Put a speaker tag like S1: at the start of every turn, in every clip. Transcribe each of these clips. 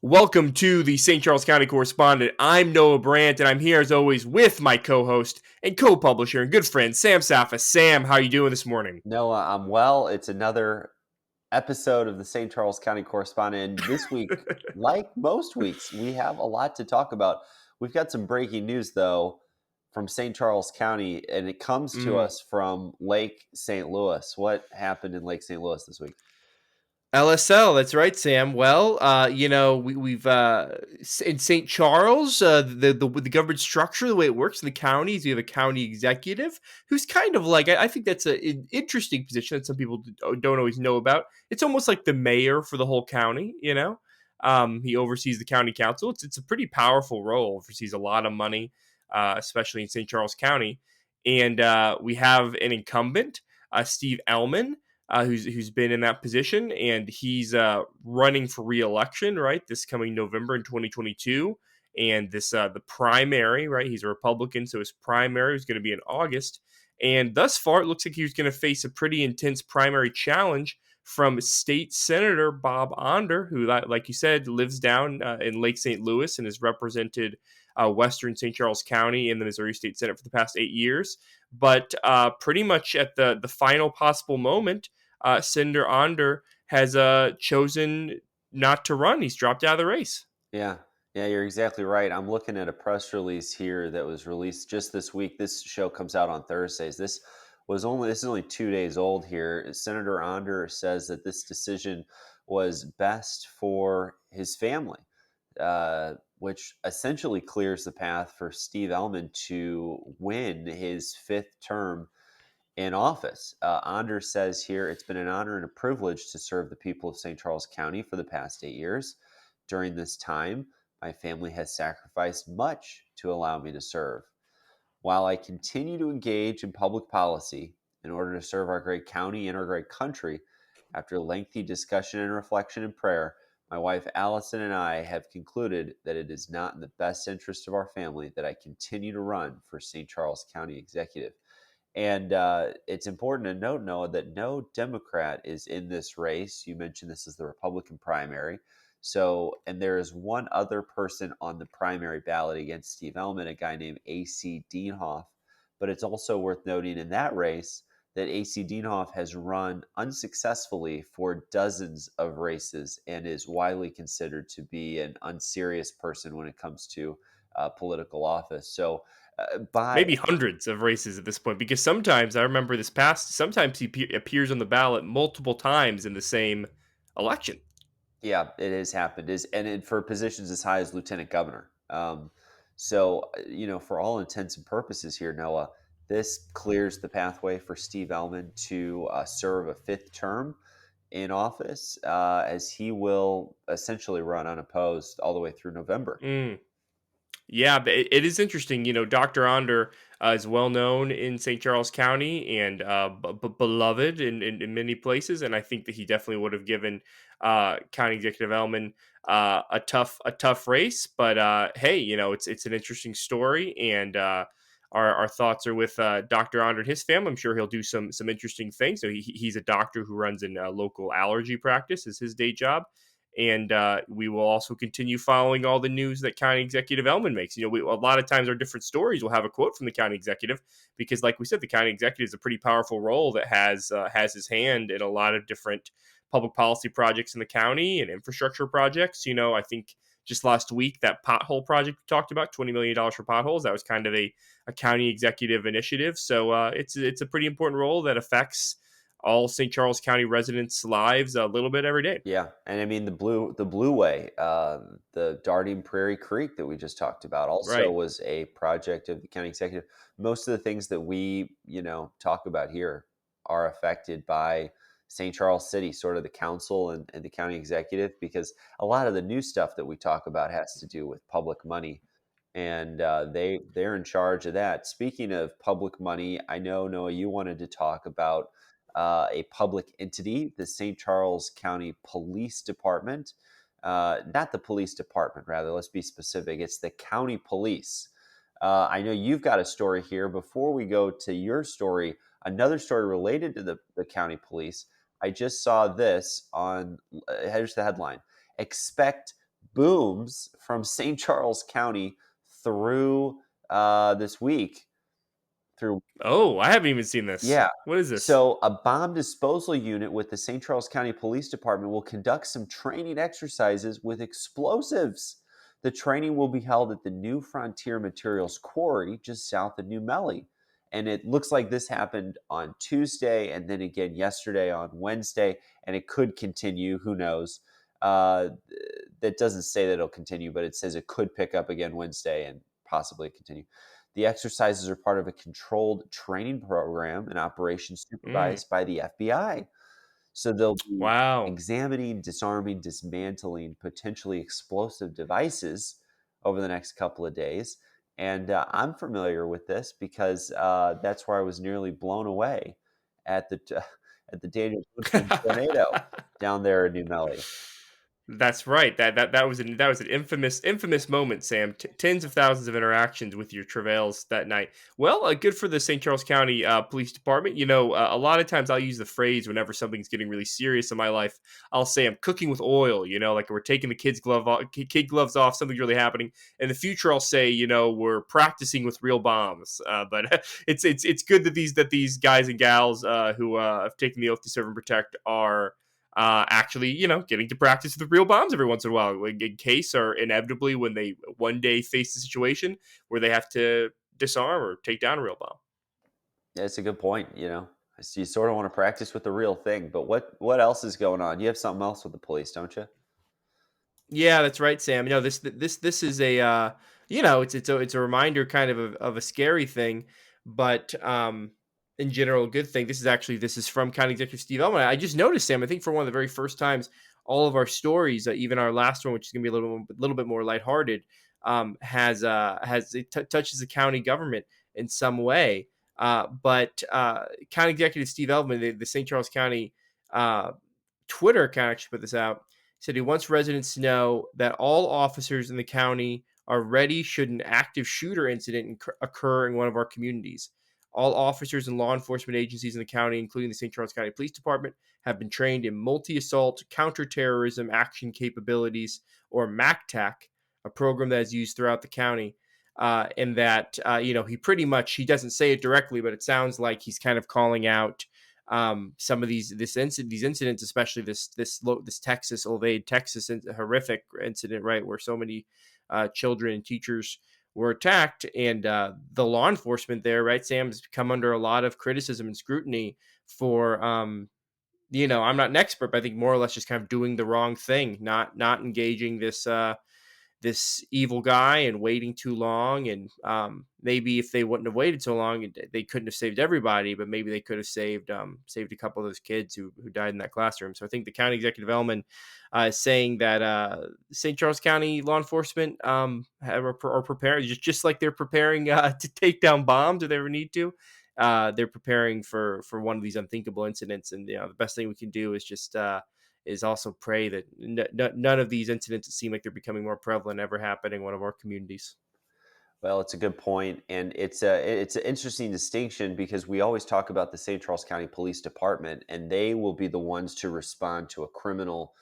S1: Welcome to the St. Charles County Correspondent. I'm Noah Brandt, and I'm here as always with my co-host and co-publisher and good friend Sam Safa. Sam, how are you doing this morning?
S2: Noah, I'm well. It's another episode of the St. Charles County Correspondent. And this week, like most weeks, we have a lot to talk about. We've got some breaking news, though, from St. Charles County, and it comes to
S1: Mm.
S2: us from Lake St. Louis. What happened in Lake St. Louis this week?
S1: LSL, that's right, Sam. Well, we've in St. Charles, the government structure, the way it works in the counties, you have a county executive who's kind of like I think that's an interesting position that some people don't always know about. It's almost like the mayor for the whole county. He oversees the county council. It's a pretty powerful role. Oversees a lot of money, especially in St. Charles County, and we have an incumbent, Steve Ellman, who's been in that position, and he's running for re-election, right, this coming November in 2022. And this the primary, right? He's a Republican, so his primary is going to be in August. And thus far, it looks like he's going to face a pretty intense primary challenge from State Senator Bob Onder, who, like you said, lives down in Lake St. Louis and has represented Western St. Charles County in the Missouri State Senate for the past 8 years. But pretty much at the final possible moment, Senator Onder has chosen not to run. He's dropped out of the race.
S2: Yeah, yeah, you're exactly right. I'm looking at a press release here that was released just this week. This show comes out on Thursdays. This is only 2 days old here. Senator Onder says that this decision was best for his family, which essentially clears the path for Steve Ellman to win his fifth term in office. Onder says here, it's been an honor and a privilege to serve the people of St. Charles County for the past 8 years. During this time, my family has sacrificed much to allow me to serve. While I continue to engage in public policy in order to serve our great county and our great country, after lengthy discussion and reflection and prayer, my wife Allison and I have concluded that it is not in the best interest of our family that I continue to run for St. Charles County Executive. And it's important to note, Noah, that no Democrat is in this race. You mentioned this is the Republican primary. So, and there is one other person on the primary ballot against Steve Ellman, a guy named A.C. Dienhoff. But it's also worth noting in that race that A.C. Dienhoff has run unsuccessfully for dozens of races and is widely considered to be an unserious person when it comes to political office. So, by
S1: Maybe hundreds of races at this point, because sometimes I remember sometimes he appears on the ballot multiple times in the same election.
S2: Yeah, it has happened. For positions as high as lieutenant governor. For all intents and purposes here, Noah, this clears the pathway for Steve Ellman to serve a fifth term in office, as he will essentially run unopposed all the way through November.
S1: Mm. Yeah, but it is interesting. Dr. Onder is well known in St. Charles County and beloved in many places, and I think that he definitely would have given County Executive Ellman a tough race. But hey, it's an interesting story, and our thoughts are with Dr. Onder and his family. I'm sure he'll do some interesting things. So he's a doctor who runs in local allergy practice is his day job. And we will also continue following all the news that County Executive Ellman makes. A lot of times our different stories will have a quote from the county executive because, like we said, the county executive is a pretty powerful role that has his hand in a lot of different public policy projects in the county and infrastructure projects. I think just last week that pothole project we talked about, $20 million for potholes, that was kind of a county executive initiative. So it's a pretty important role that affects all St. Charles County residents' lives a little bit every day.
S2: Yeah, and I mean the Blue Way, the Darting Prairie Creek that we just talked about, also
S1: Right.
S2: was a project of the county executive. Most of the things that we talk about here are affected by St. Charles City, sort of the council and the county executive, because a lot of the new stuff that we talk about has to do with public money, and they're in charge of that. Speaking of public money, I know, Noah, you wanted to talk about a public entity, the St. Charles County Police Department. Not the police department, rather, let's be specific. It's the county police. I know you've got a story here. Before we go to your story, another story related to the county police. I just saw this on, here's the headline: Expect booms from St. Charles County through this week. Through
S1: Oh, I haven't even seen this.
S2: Yeah.
S1: What is this?
S2: So, a bomb disposal unit with the St. Charles County Police Department will conduct some training exercises with explosives. The training will be held at the New Frontier Materials Quarry just south of New Melly. And it looks like this happened on Tuesday and then again yesterday on Wednesday, and it could continue. Who knows? Uh, that doesn't say that it'll continue, but it says it could pick up again Wednesday and possibly continue. The exercises are part of a controlled training program and operation
S1: Mm,
S2: supervised by the FBI. So they'll be
S1: wow.
S2: examining, disarming, dismantling potentially explosive devices over the next couple of days. And I'm familiar with this because that's where I was nearly blown away at the at the Daniel Boone tornado down there in New Melly.
S1: That's right. That was an infamous moment, Sam. Tens of thousands of interactions with your travails that night. Well, good for the St. Charles County Police Department. A lot of times I'll use the phrase whenever something's getting really serious in my life. I'll say I'm cooking with oil. Like we're taking the kid gloves off. Something's really happening. In the future, I'll say we're practicing with real bombs. But it's good that these guys and gals who have taken the oath to serve and protect are actually, getting to practice with real bombs every once in a while, like, in case or inevitably when they one day face a situation where they have to disarm or take down a real bomb.
S2: That's a good point. So you sort of want to practice with the real thing, but what else is going on? You have something else with the police, don't you?
S1: Yeah, that's right, Sam. This is a it's a reminder kind of a scary thing, but in general a good thing. This is from County Executive Steve Elman. I just noticed, Sam. I think for one of the very first times, all of our stories, even our last one, which is going to be a little bit more lighthearted, has touches the county government in some way. But County Executive Steve Elman, the St. Charles County uh, Twitter account actually put this out, said he wants residents to know that all officers in the county are ready should an active shooter incident occur in one of our communities. All officers and law enforcement agencies in the county, including the St. Charles County Police Department, have been trained in multi assault counterterrorism action capabilities, or MACTAC, a program that is used throughout the county. And that, he doesn't say it directly, but it sounds like he's kind of calling out some of these incidents, especially this Texas Olvade, Texas horrific incident, right, where so many children and teachers were attacked, and the law enforcement there, right, Sam, has come under a lot of criticism and scrutiny for I'm not an expert, but I think more or less just kind of doing the wrong thing, not engaging this evil guy and waiting too long. And maybe if they wouldn't have waited so long, they couldn't have saved everybody, but maybe they could have saved a couple of those kids who died in that classroom. So I think the county executive Elman is saying that St. Charles County law enforcement are prepared, just like they're preparing to take down bombs if they ever need to. They're preparing for one of these unthinkable incidents, and the best thing we can do is also pray that none of these incidents that seem like they're becoming more prevalent ever happen in one of our communities.
S2: Well, it's a good point, and it's an interesting distinction because we always talk about the St. Charles County Police Department, and they will be the ones to respond to a criminal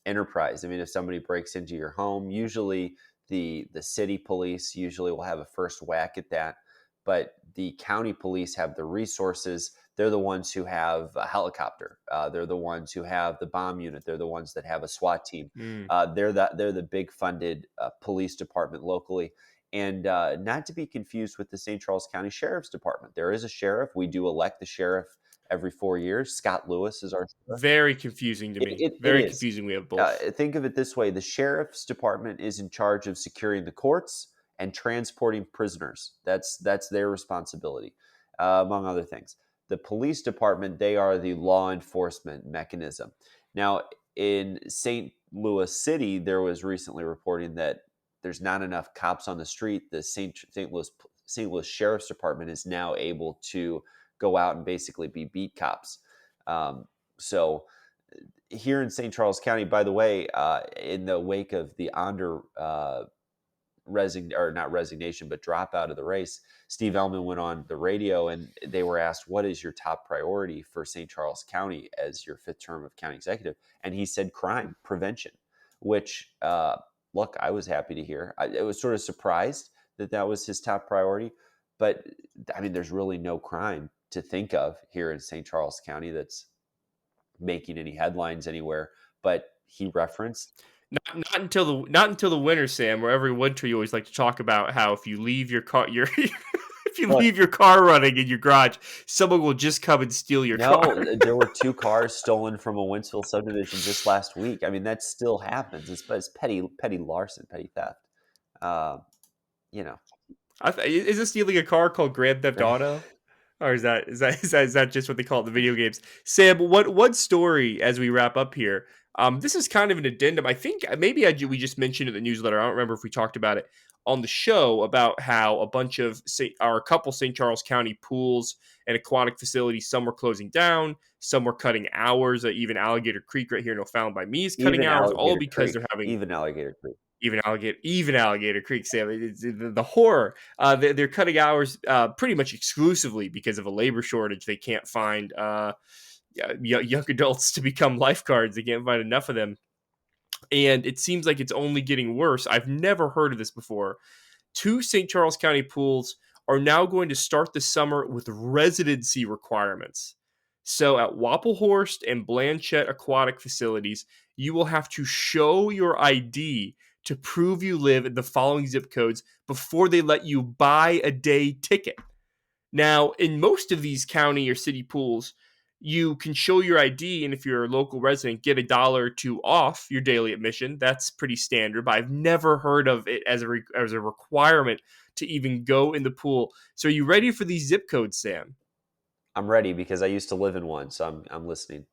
S2: enterprise. I mean, if somebody breaks into your home, usually the city police usually will have a first whack at that, but the county police have the resources. They're the ones who have a helicopter. They're the ones who have the bomb unit. They're the ones that have a SWAT team.
S1: Mm.
S2: They're the big funded police department locally, and not to be confused with the St. Charles County Sheriff's Department. There is a sheriff. We do elect the sheriff every 4 years. Scott Lewis is our sheriff.
S1: Very confusing to
S2: It,
S1: me.
S2: it, it
S1: Very
S2: is.
S1: confusing. We have both.
S2: Think of it this way: the sheriff's department is in charge of securing the courts and transporting prisoners. That's their responsibility, among other things. The police department, they are the law enforcement mechanism. Now, in St. Louis City, there was recently reporting that there's not enough cops on the street. The St. Louis Sheriff's Department is now able to go out and basically be beat cops. So here in St. Charles County, by the way, in the wake of the Onder not resignation, but drop out of the race, Steve Elman went on the radio and they were asked, "What is your top priority for St. Charles County as your fifth term of county executive?" And he said, "Crime prevention," which look, I was happy to hear. I was sort of surprised that that was his top priority, but I mean, there's really no crime to think of here in St. Charles County that's making any headlines anywhere. But he referenced,
S1: Not until the winter, Sam. Where every winter you always like to talk about how if you leave your car, your if you
S2: look,
S1: leave your car running in your garage, someone will just come and steal your car.
S2: no, there were 2 cars stolen from a Wentzville subdivision just last week. I mean, that still happens. It's petty larceny, petty theft. Uh, you know,
S1: Is this stealing a car called Grand Theft Auto? Or is that just what they call it in the video games? Sam, what one story as we wrap up here? This is kind of an addendum. I think we just mentioned it in the newsletter. I don't remember if we talked about it on the show about how a bunch of a couple St. Charles County pools and aquatic facilities, some were closing down, some were cutting hours. Even Alligator Creek right here in O'Fallon by me is cutting
S2: even
S1: hours, all
S2: Alligator
S1: because
S2: Creek,
S1: they're having
S2: even Alligator Creek.
S1: even alligator creek, Sam. It's the horror. They're cutting hours pretty much exclusively because of a labor shortage. They can't find young adults to become lifeguards. They can't find enough of them, and it seems like it's only getting worse. I've never heard of this before. 2 St. Charles County pools are now going to start the summer with residency requirements. So at Wapplehorst and Blanchette aquatic facilities, you will have to show your ID to prove you live in the following zip codes before they let you buy a day ticket. Now, in most of these county or city pools, you can show your ID, and if you're a local resident, get $1 or 2 off your daily admission. That's pretty standard, but I've never heard of it as as a requirement to even go in the pool. So, are you ready for these zip codes, Sam?
S2: I'm ready because I used to live in one, so I'm listening.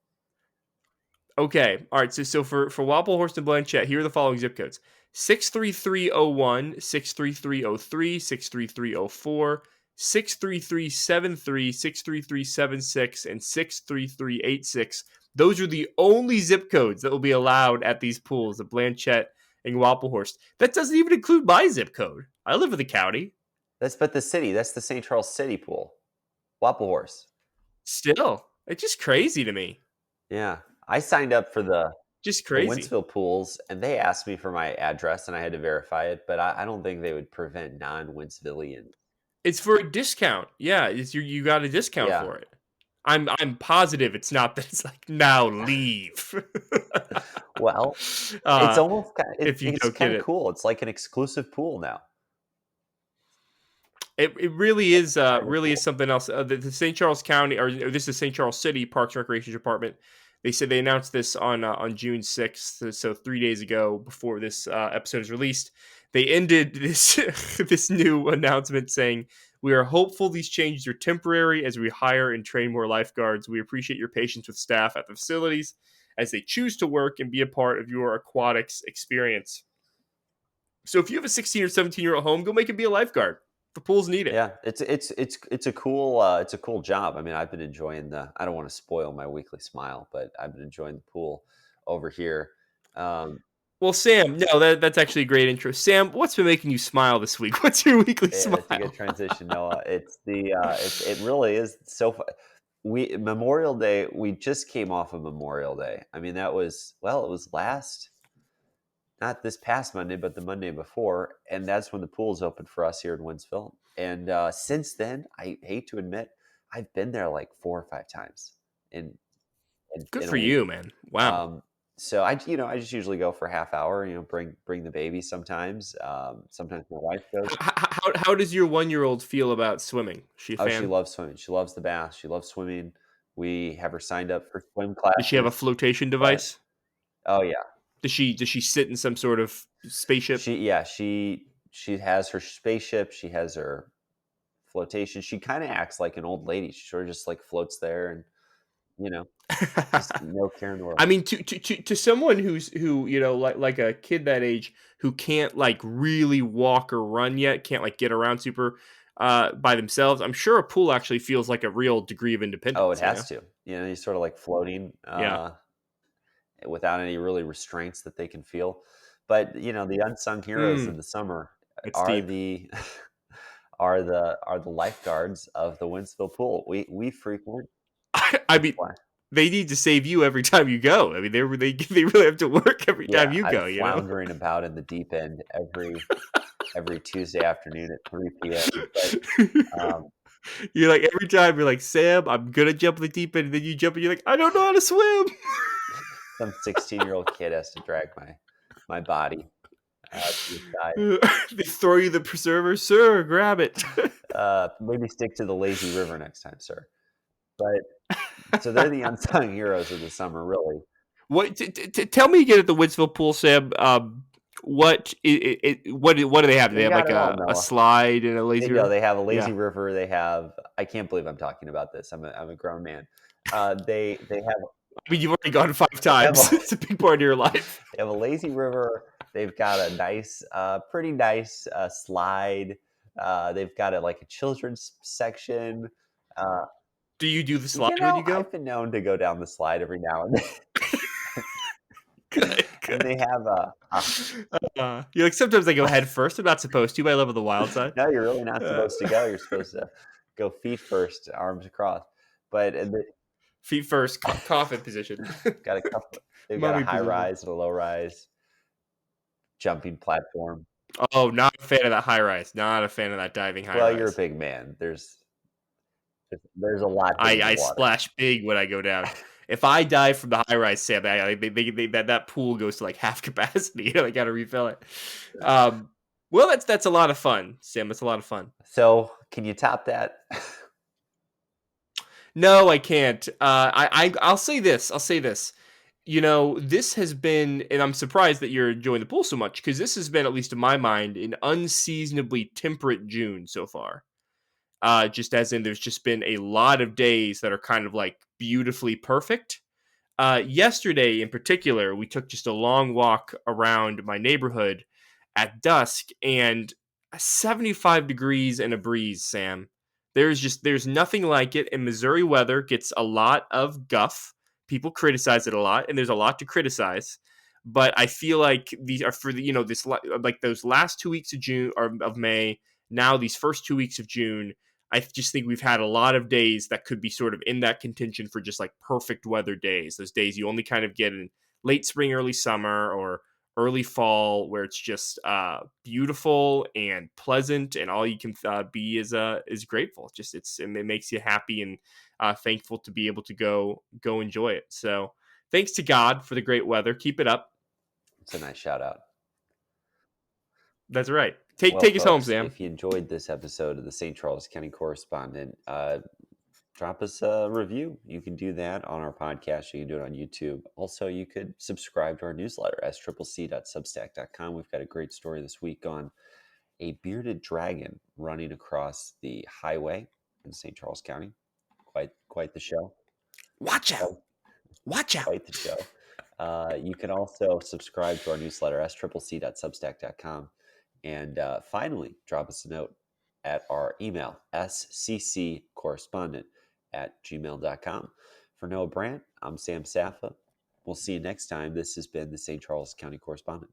S1: Okay. All right. So for Wapplehorst and Blanchette, here are the following zip codes: 63301, 63303, 63304, 63373, 63376, and 63386. Those are the only zip codes that will be allowed at these pools at Blanchette and Wapplehorst. That doesn't even include my zip code. I live in the county.
S2: That's but the city. That's the St. Charles City pool, Wapplehorse.
S1: Still, it's just crazy to me.
S2: Yeah, I signed up for
S1: Just
S2: the
S1: crazy.
S2: Wentzville pools, and they asked me for my address, and I had to verify it. But I don't think they would prevent non-Wentzvillians.
S1: It's for a discount. Yeah, you got a discount
S2: Yeah.
S1: for it. I'm positive it's not that it's like now leave.
S2: Well, it's
S1: uh,
S2: almost
S1: if you
S2: it's
S1: don't get
S2: kind of
S1: it,
S2: cool. It's like an exclusive pool now.
S1: it
S2: Private
S1: really is
S2: pool.
S1: something else. The St. Charles County or this is St. Charles City Parks and Recreation Department. They said they announced this on June 6th, so 3 days ago before this episode is released. They ended this this new announcement saying, "We are hopeful these changes are temporary as we hire and train more lifeguards. We appreciate your patience with staff at the facilities as they choose to work and be a part of your aquatics experience." So if you have a 16 or 17-year-old home, go make it be a lifeguard. The pools need it.
S2: Yeah, it's a cool job. I mean, I've been enjoying the. I don't want to spoil my weekly smile, but I've been enjoying the pool over here. Um,
S1: Well, Sam, no, that's actually a great intro. Sam, what's been making you smile this week? What's your weekly
S2: yeah, that's a good
S1: smile?
S2: transition, Noah. It's the it really is so. We Memorial Day. We just came off of Memorial Day. I mean, that was it was last, not this past Monday, but the Monday before, and that's when the pools opened for us here in Winsville. And since then, I hate to admit, I've been there like 4 or 5 times in
S1: Good
S2: in a
S1: for
S2: week.
S1: you, man. Wow.
S2: Um, so I just usually go for a half hour. Bring the baby sometimes. Sometimes my wife goes.
S1: How does your 1-year-old feel about swimming? Is she a
S2: Oh, she
S1: fan?
S2: loves swimming. She loves the bath. She loves swimming. We have her signed up for swim
S1: Does she have a
S2: classes,
S1: flotation
S2: but
S1: device?
S2: oh yeah,
S1: Does she sit in some sort of spaceship?
S2: she has her spaceship. She has her flotation. She kind of acts like an old lady. She sort of just like floats there, and you know, just no care in the world.
S1: I mean, to someone who like a kid that age who can't like really walk or run yet, can't like get around super by themselves. I'm sure a pool actually feels like a real degree of
S2: Oh, it
S1: independence.
S2: has to. You're sort of like floating
S1: Yeah,
S2: without any really restraints that they can feel. But the unsung heroes of
S1: mm,
S2: the summer
S1: it's
S2: are
S1: deep.
S2: the are the lifeguards of the Winsville pool. We frequent
S1: I
S2: the
S1: mean,
S2: splash.
S1: They need to save you every time you go. I mean, they really have to work every time
S2: Yeah,
S1: you
S2: I'm
S1: go. You know.
S2: floundering about in the deep end every Tuesday afternoon at 3 p.m. But
S1: You're like every time you're like, Sam, I'm gonna jump in the deep end, and then you jump and you're like, I don't know how to swim.
S2: some 16-year-old kid has to drag my body to the side.
S1: They throw you the preserver, sir. Grab it.
S2: Maybe stick to the lazy river next time, sir. But so they're the unsung heroes of the summer, really.
S1: What? Tell me again at the Winsville pool, Sam. What do they have? Do they
S2: They
S1: have
S2: got
S1: like
S2: it all,
S1: a
S2: Noah.
S1: slide and a lazy river?
S2: They have a lazy
S1: Yeah.
S2: river. They have. I can't believe I'm talking about this. I'm a grown man. They
S1: I mean, you've already gone 5
S2: have
S1: times.
S2: a,
S1: It's a big part of your life.
S2: they have a lazy river. They've got a nice, pretty nice slide. They've got like a children's section. Uh,
S1: Do you do the slide when you
S2: I've
S1: go?
S2: been known to go down the slide every now and then.
S1: Good,
S2: And they
S1: good.
S2: have
S1: You're like sometimes I go head first. I'm not supposed to. But I live on the wild side.
S2: no, you're really not
S1: Uh,
S2: supposed to go. You're supposed to go feet first, arms across. But
S1: feet first, coffin position,
S2: got a couple. They've got a
S1: mummy
S2: high
S1: position.
S2: rise and a low rise jumping platform.
S1: Oh, not a fan of that high rise. Not a fan of that diving high
S2: Well, you're a
S1: rise.
S2: big man. There's a lot hitting the
S1: I
S2: water.
S1: splash big when I go down. If I dive from the high rise, Sam, that pool goes to like half capacity. You know, I got to refill it. Well, that's a lot of fun, Sam. It's a lot of fun.
S2: So, can you top that?
S1: No, I can't. I'll say this. I'll say this. You know, this has been, and I'm surprised that you're enjoying the pool so much because this has been, at least in my mind, an unseasonably temperate June so far. Just as in, there's just been a lot of days that are kind of like beautifully perfect. Yesterday, in particular, we took just a long walk around my neighborhood at dusk, and 75 degrees and a breeze, Sam. There's nothing like it. And Missouri weather gets a lot of guff. People criticize it a lot, and there's a lot to criticize. But I feel like these are for the this like those last 2 weeks of June or of May. Now these first 2 weeks of June, I just think we've had a lot of days that could be sort of in that contention for just like perfect weather days. Those days you only kind of get in late spring, early summer, or early fall, where it's just beautiful and pleasant, and all you can be is grateful. Just it makes you happy and thankful to be able to go enjoy it. So thanks to God for the great weather. Keep it up.
S2: It's a nice shout out.
S1: That's right.
S2: Well,
S1: Take us home,
S2: folks,
S1: Sam.
S2: if you enjoyed this episode of the St. Charles County Correspondent, drop us a review. You can do that on our podcast. You can do it on YouTube. Also, you could subscribe to our newsletter, sccc.substack.com. We've got a great story this week on a bearded dragon running across the highway in St. Charles County. Quite the show.
S1: Watch out.
S2: Quite,
S1: Watch out.
S2: quite the show. You can also subscribe to our newsletter, sccc.substack.com. And finally, drop us a note at our email, scccorrespondent@gmail.com. For Noah Brandt, I'm Sam Saffa. We'll see you next time. This has been the St. Charles County Correspondent.